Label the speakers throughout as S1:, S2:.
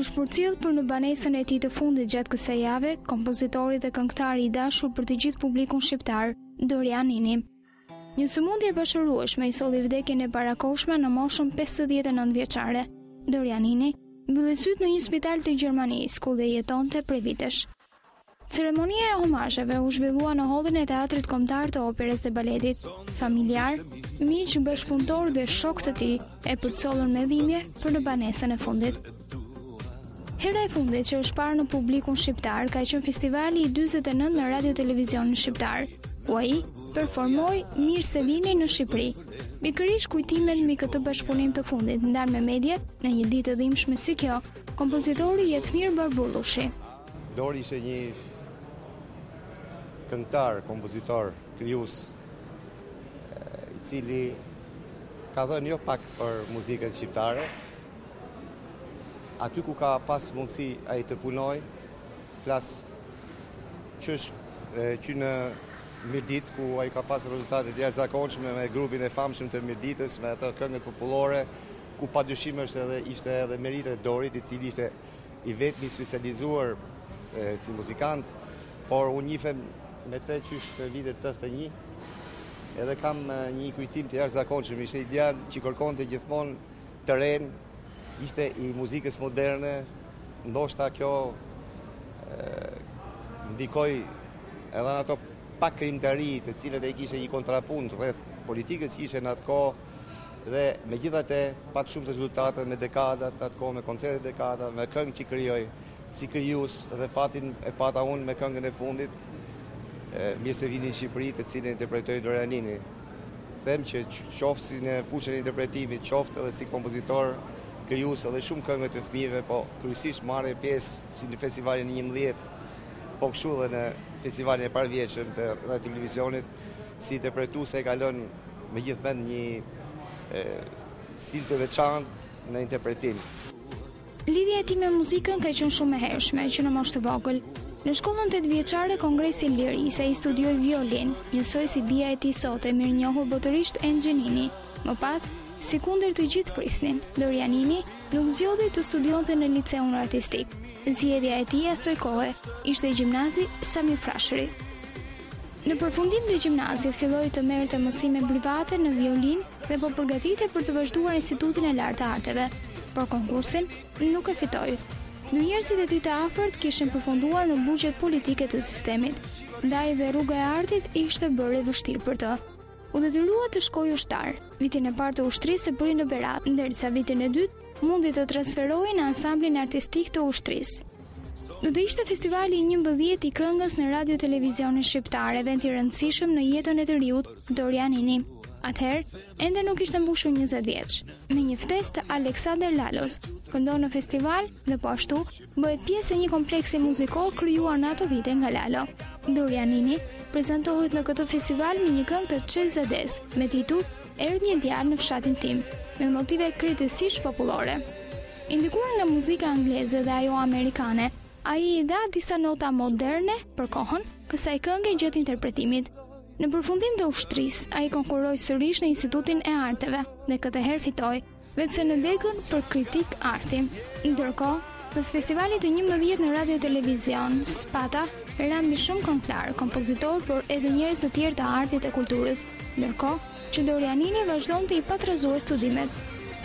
S1: është përcjell për në banesën e tij të fundit gjatë kësaj jave, kompozitori dhe këngëtari i dashur për të gjithë publikun shqiptar, Dorian Nini. Një sëmundje e bashkërueshme i solli vdekjen e parakohshme në moshën 59 vjeçare. Dorian Nini mbylli syt në një spital të Gjermanisë, ku dhe jetonte prej vitesh. Ceremonia e homazheve u zhvillua në hollin e Teatrit Kombëtar të Operës dhe Baletit. Familjar, miq, bashkëpunëtor dhe shokë të tij e përcollën me dhimbje për në banesën e fundit. Hera e fundit që është parë në publikun shqiptar ka qenë festivali i 49 në Radio Televizionin Shqiptar, ku ai performoi Mirë se vini në Shqipëri. Pikërisht kujtimet mbi këtë bashkëpunim të fundit ndarë me mediat në një ditë të dhimbshme si kjo, kompozitori Jetmir Barbullushi.
S2: Dori ishte një këngëtar, kompozitor, krijues, i cili ka dhënë jo pak për muzikën shqiptare. Aty ku ka pas mundësi ai të punoj, flas që në Mirdit, ku ai ka pas rezultate të jashtëzakonshme me grupin e famshëm të Mirditës, me ato këngët popullore, ku padyshim ishte edhe merita e Dorit, i cili ishte i vetmi specializuar si muzikant, por unë njifem me te qysh të vitet 81, edhe kam një kujtim të jashtëzakonshëm, ishte ideal që kërkonte gjithmonë terren, ishte i muzikës moderne, ndoshta kjo ndikoi edhe në ato pak krimtari të cilët e kishte një kontrapunt rreth politikës që ishte në atë kohë dhe megjithatë pat shumë rezultate me dekadat, atë kohë me koncerte dekada, me këngë që krijoi si krijues dhe fatin e pata unë me këngën e fundit Mirë se vini në Shqipëri, të cilën interpretoi Dorian Nini. Them që qoftë si në fushën e interpretimit, qoftë edhe si kompozitor, krijues edhe shumë këngë të fëmijëve, po kryesisht marrë pjesë si në festivalin 11, po kështu edhe në festivalin e parëvjetshëm të Radio Televizionit, si interpretuese ka lënë megjithmend një stil të veçantë në interpretim.
S1: Lidhja e tij me muzikën ka qenë shumë e hershme, që në moshë të vogël. Në shkollën 8 vjeçare Kongresi Lirisë ai studioi violin, njësoj si bija e tij sot e mirënjohur botërisht Engje Nini. Më pas, si kundër të gjithë prisnin, Dorian Nini nuk zgjodhi të studionte në liceun artistik. Zgjedhja e tij asoj kohe ishte gjimnazi Sami Frashëri. Në përfundim të gjimnazit filloi të merrte mësime private në violin dhe po përgatitej për të vazhduar Institutin e Lartë të Arteve, por konkursin nuk e fitoi. Njerëzit e tij të afërt kishin përfunduar në burgjet politike të sistemit, ndaj dhe rruga e artit ishte bërë e vështirë për të. U detyrua të shkojë ushtar. Vitin e parë të ushtrisë e bëri në Berat, ndërsa vitin e dytë mundi të transferohej në ansamblin artistik të ushtrisë. Do të ishte festivali i 11 i këngës në Radio Televizionin Shqiptar, event i rëndësishëm në jetën e të riut Dorian Nini. Atëherë, ende nuk ishte mbushur 20 vjeç. Me një ftesë të Aleksander Lalos, këndon në festival dhe po ashtu bëhet pjesë e një kompleksi muzikor krijuar në ato vite nga Lalo. Dorian Nini prezantohet në këtë festival me një këngë të Çelzades me titull Erdhi një djalë në fshatin tim, me motive krejtësisht popullore. I ndikuar nga muzika angleze dhe ajo amerikane, ai i dha disa nota moderne për kohën kësaj këngë gjatë interpretimit. Në përfundim të ushtrisë, ai konkurroi sërish në Institutin e Arteve dhe këtë herë fitoi, vetëse në degën për kritik arti. Ndërkohë, pas festivalit të 11 në Radio Televizion, Spata rambi shumë këngëtar, kompozitor, por edhe njerëz të tjerë të artit e kulturës, ndërkohë që Dorian Nini vazhdonte i patrazuar studimet.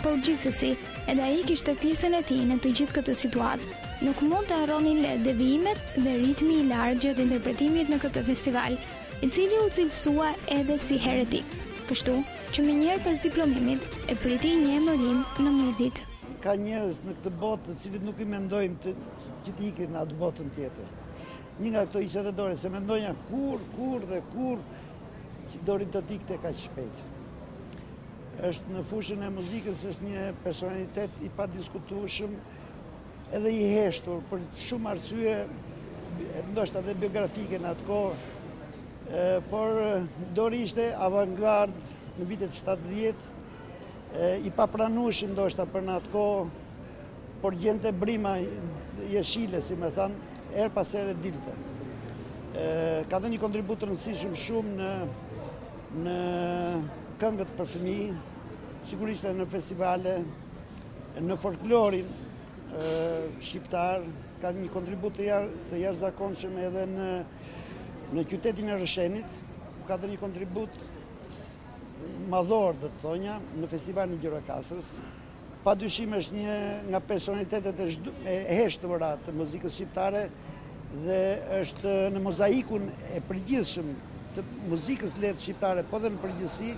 S1: Por gjithsesi, edhe ai kishte pjesën e tij në të gjithë këtë situatë. Nuk mund të harronin le devijimet dhe ritmi i lartë gjatë interpretimit në këtë festival, i cili u cilësua edhe si heretik, kështu që me njëherë pas diplomimit e priti një emërim në Mirdit.
S3: Ka njerëz në këtë botë të cilët nuk i mendojmë që të ikin në atë botën tjetër. Një nga këto ishte edhe Dori, se mendojnë kur që Dori do të ikte kaq shpejt. Është në fushën e muzikës, është një personalitet i padiskutueshëm, edhe i heshtur për shumë arsye, ndoshta edhe biografike në atë kohë. Por Dori ishte avangard në vitet 70, i papranueshëm ndoshta për në atë kohë, por gjente brima jeshile, si me thanë, her pas here dilte. Ka dhënë një kontribut të rëndësishëm shumë në këngët për fëmijë, sigurisht në festivale, në folklorin, shqiptar ka një kontribut të jashtëzakonshëm edhe në qytetin e Rëshenit, ka dhe një kontribut madhor, dhe të thonja, në festivalin e Gjirokastrës. Pa dyshim është një nga personalitetet e heshtëra të muzikës shqiptare dhe është në mozaikun e përgjithshëm të muzikës lehtë shqiptare, po dhe në përgjithësi,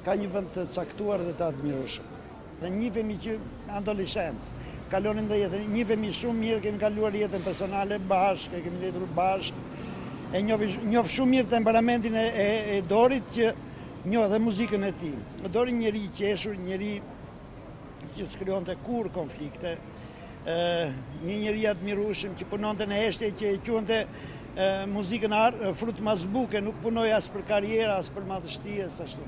S3: ka një vend të caktuar dhe të admirueshëm. Ne njihemi që adoleshencë, kalonin dhe jetën, njihemi shumë mirë, kemi kaluar jetën personale bashkë, kemi letur bashkë, e njoh shumë mirë temperamentin e Dorit që njoh dhe muzikën e tij. Dori njëri i qeshur, njëri që s'krijonte kur konflikte, një njëri admirueshëm që punonte në heshtje që e quante muzikën frut mazbuke, nuk punoi as për karriera, as për madhështi, as ashtu.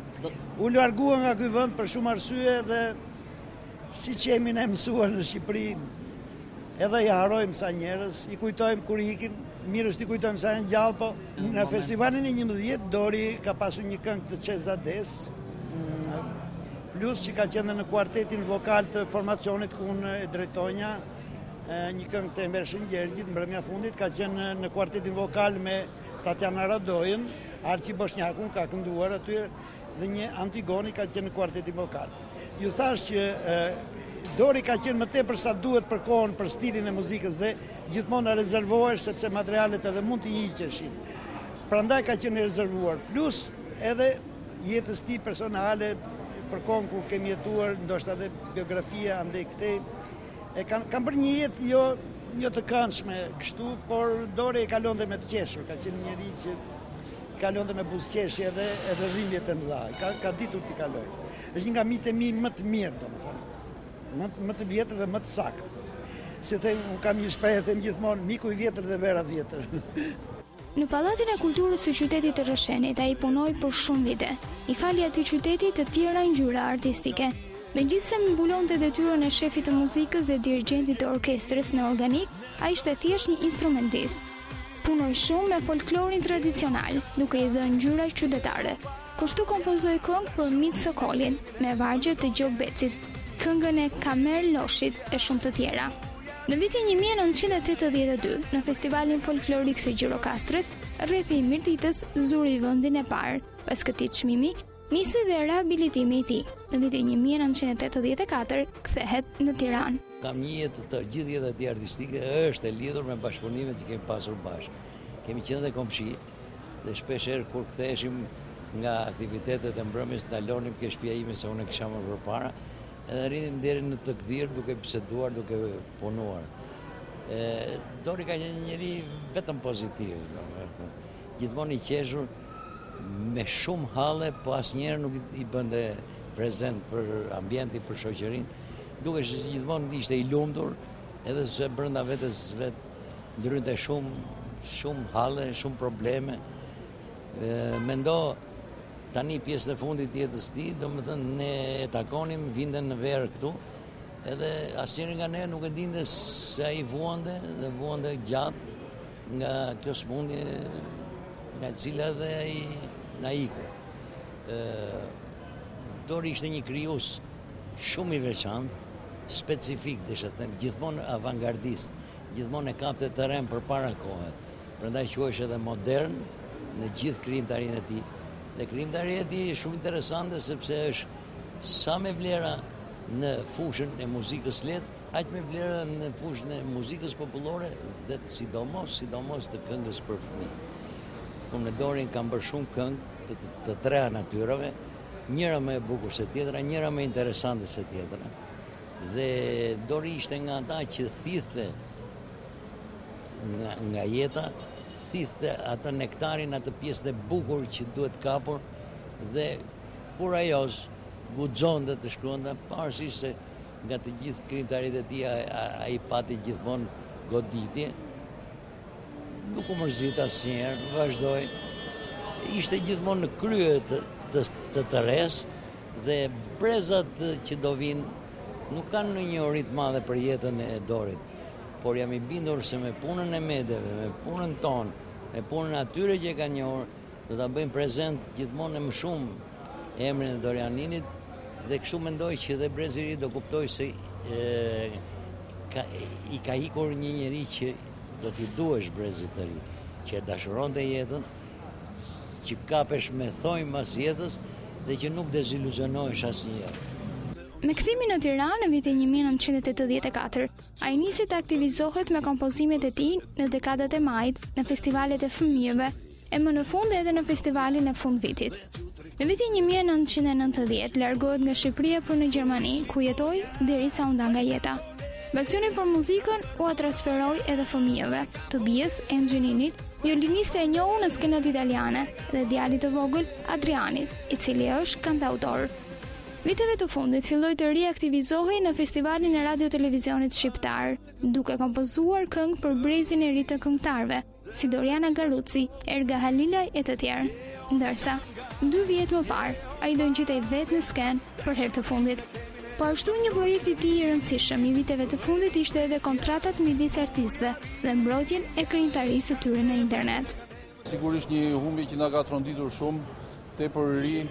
S3: U largua nga ky vend për shumë arsye dhe siç jemi ne mësuar në Shqipëri, edhe i harojmë sa njerëz, i kujtojmë kur ikin, mirë është i kujtojmë sa janë gjallë, po në festivalin e 11 Dori ka pasur një këngë të Çezades, plus që ka qenë në kuartetin vokal të formacionit ku unë e drejtonja, një këngë të Ember Shëngjergjit, mbrëmja fundit, ka qenë në kuartetin vokal me Tatjana Radojën, Arçi Boshnjakun ka kënduar aty dhe një Antigoni ka qenë në kuartetin vokal. Ju thash që Dori ka qenë më tepër sa duhet për kohën, për stilin e muzikës dhe gjithmonë rezervohesh sepse materialet edhe mund të hiqeshin. Prandaj ka qenë rezervuar, plus edhe jetës tij personale për kohën kur kemi jetuar, ndoshta edhe biografia andej këtej. Kam bërë një jetë jo të këndshme kështu, por Dori e kalonte me të qeshur, ka qenë njëri që kalonte me buzëqeshje edhe dhimbje të mëdha, ka ditur t'i kaloj. Është një nga mitë e mi më të mirë, domethënë, më të vjetër dhe më të saktë. Si them, kam një shprehje them gjithmonë, miku i vjetër dhe vera vjetër.
S1: Në Pallatin e Kulturës së qytetit të Rëshenit ai punoi për shumë vite. I fali aty qytetit të tjera ngjyra artistike. Megjithse mbulonte detyrën e shefit të muzikës dhe dirigentit të orkestrës në organik, ai ishte thjesht një instrumentist. Punoi shumë me folklorin tradicional, duke i dhënë ngjyra qytetare. Kështu kompozoi këngë për Mit Sokolin, me vargje të Gjok Becit, këngën e Kamer Loshit e shumë të tjera. Në vitin 1982, në festivalin folklorik së Gjirokastrës, rrethi i Mirditës zuri vendin e parë. Pas këtij çmimi, nisi dhe rehabilitimi i tij. Në vitin 1984 kthehet në Tiranë.
S4: Kam një jetë të gjithë jeta e tij artistike është e lidhur me bashkëpunimet që kemi pasur bashkë. Kemi qenë dhe komshi dhe shpeshherë kur ktheheshim nga aktivitetet e mbrëmjes ndalonim ke shtëpia ime se unë kisha më përpara, edhe rrinim deri në të Gdhir duke biseduar, duke punuar. Dori ka qenë një njeri vetëm pozitiv, gjithmonë i qeshur, me shumë halle, po asnjëherë nuk i bënte prezent për ambientin, për shoqërinë, duke që gjithmonë ishte i lumtur, edhe se brenda vetes ndrynte shumë halle, shumë probleme. Mendo tani pjesën e fundit të jetës tij, domethënë ne e takonim, vinte në verë këtu, edhe asnjëri nga ne nuk e dinte se ai vuante gjatë nga kjo smundje nga e cila dhe ai na iku. Dori ishte një krijues shumë i veçantë, specifik, desha them, gjithmonë avangardist, gjithmonë e kapte terren përpara kohës. Prandaj quhesh edhe modern në gjithë krijimtarinë e tij. Dhe krijimtaria e tij është shumë interesante sepse është sa me vlera në fushën e muzikës lehtë, aq me vlera në fushën e muzikës popullore dhe sidomos të këngës për fëmijë. Unë me Dorin kam bërë shumë këngë të treja natyrave, njëra më e bukur se tjetra, njëra më interesante se tjetra. Dhe Dori ishte nga ata që thithte nga jeta, thithte atë nektarin, atë pjesën e bukur që duhet kapur dhe kur ajo guxonte të shkruante, pavarësisht se nga të gjithë krijimtaritë e tij ai pati gjithmonë goditje. Nuk u mërzit asnjëherë, vazhdoi. Ishte gjithmonë në krye të tërës dhe brezat që do vinë nuk kanë në një orit madhe për jetën e Dorit, por jam i bindur se me punën e medeve, me punën tonë, me punën atyre që e kanë njohur, do ta bëjmë prezent gjithmonë më shumë emrin e Dorianinit dhe kështu mendoj që dhe brezi i ri do kuptoj se i ka ikur një njeri që do t'i duhesh brezit të ri, që e dashuron të jetën, që kapesh me thonjë mas jetës dhe që nuk deziluzionohesh asnjëherë.
S1: Me kthimin në Tiranë në vitin 1984, ai nisi të aktivizohet me kompozimet e tij në dekadat e majit, në festivalet e fëmijëve, e më në fund edhe në festivalin e fundvitit. Në vitin 1990 largohet nga Shqipëria për në Gjermani, ku jetoi derisa u nda nga jeta. Pasioni për muzikën u transferoi edhe fëmijëve, Tobias Engjininit, violiniste e njohur në skenat italiane, dhe djalit të vogël Adrianit, i cili është kantautor. Viteve të fundit filloi të riaktivizohej në festivalin e radio-televizionit shqiptar, duke kompozuar këngë për brezin e ri të këngëtarëve, si Doriana Garuci, Erga Halilaj e të tjerë. Ndërsa, 2 vjet më parë, ai do ngjitej vetë në skenë për herë të fundit. Po ashtu një projekt i tij i rëndësishëm i viteve të fundit ishte edhe kontratat midis artistëve dhe mbrojtjen e krijimtarisë së tyre në internet.
S5: Sigurisht një humbje që na ka tronditur shumë, tepër ri.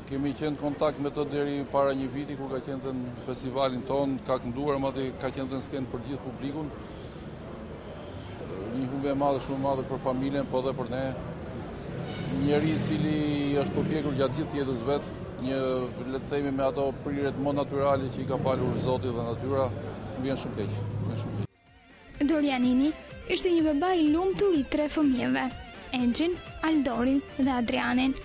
S5: Kemi qenë kontakt me të deri para një viti kur ka qenë në festivalin ton, ka kënduar, madje ka qenë në skenë për gjithë publikun. Një humbje e madhe, shumë e madhe për familjen, po dhe për ne. Njeri i cili është përpjekur gjatë gjithë jetës vet, një le të themi me ato prirjet më natyrale që i ka falur Zoti dhe natyra, më vjen shumë keq.
S1: Dorianini ishte një baba i lumtur i 3 fëmijëve, Engjin, Aldorin dhe Adrianin.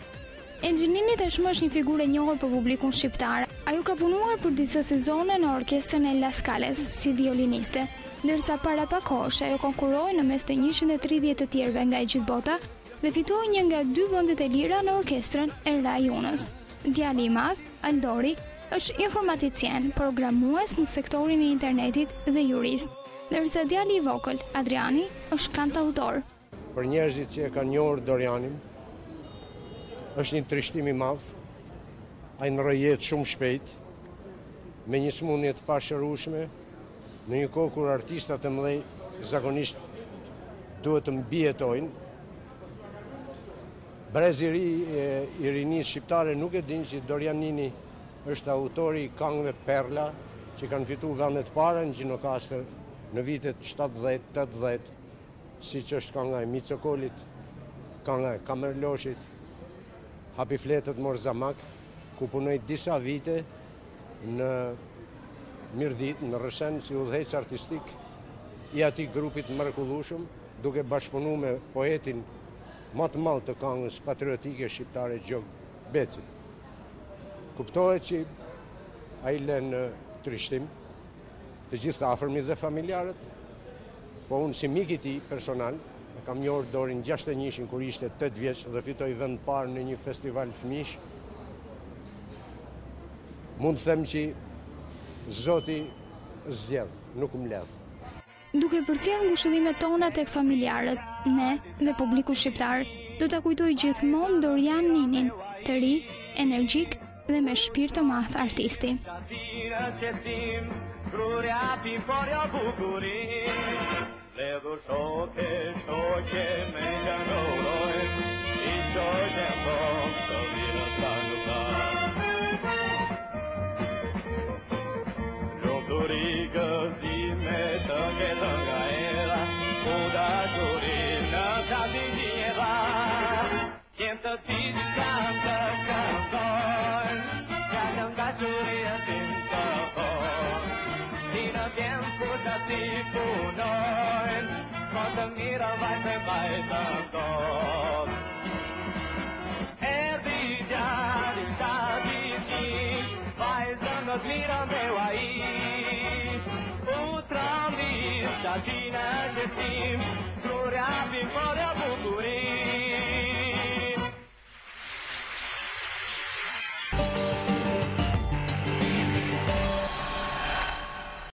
S1: Engjinini tashmë është një figurë e njohur për publikun shqiptar. Ajo ka punuar për disa sezone në orkestrën e La Scales si violiniste, ndërsa para pak kohësh ajo konkuroi në mes të 130 të tjerëve nga e gjithë bota dhe fitoi një nga 2 vendet e lira në orkestrën e Rai Unës. Djali i madh, Aldori, është informaticien, programues në sektorin e internetit dhe jurist, ndërsa djali i vogël, Adriani, është kantautor.
S6: Për njerëzit që e kanë njohur Dorianin, është një trishtim i madh. Ai ndroi jetë shumë shpejt, me një smundje të pashërueshme, në një kohë kur artistat e mëdhenj zakonisht duhet të mbijetojnë. Brezi i rinisë shqiptare nuk e din që Dorianini është autori i këngëve Perla, që kanë fituar vendet para në Gjinokastër në vitet 70-80, siç është kënga e Micokolit, kënga e Kamerloshit, Hapi fletët Morzamak, ku punoj disa vite në Mirdit, në Rëshen, si udhëheqës artistik i atij grupit mrekullueshëm, duke bashkëpunuar me poetin më të madh të këngës patriotike shqiptare Gjog Beci. Kuptohet që ai lën në trishtim të gjithë të afërmit dhe familjarët, po unë si mik i tij personal, e kam njohur Dorin 61 kur ishte 8 vjeç dhe fitoi vend parë në një festival fëmijësh. Mund të them që Zoti zgjedh, nuk mbledh.
S1: Duke përcjellë ngushëllimet tona tek familjarët, ne dhe publiku shqiptar do ta kujtoj gjithmonë Dorianinin, të ri, energjik dhe me shpirt të madh artisti.
S7: Levo shoke me nganoj, i shoke bom të vina sangu ta. Lukuri gëzime të ngetë nga era, u dashuri në qati njeva. Jem të ti që kanë të këndojnë, që nga shuria tim të hojnë. Si në vjen kur të ti punojnë, më të mira vajtë të ndodh. Erdi gjari shati qish, vajzën në të mira me uajish. U trambis, shati në qësim,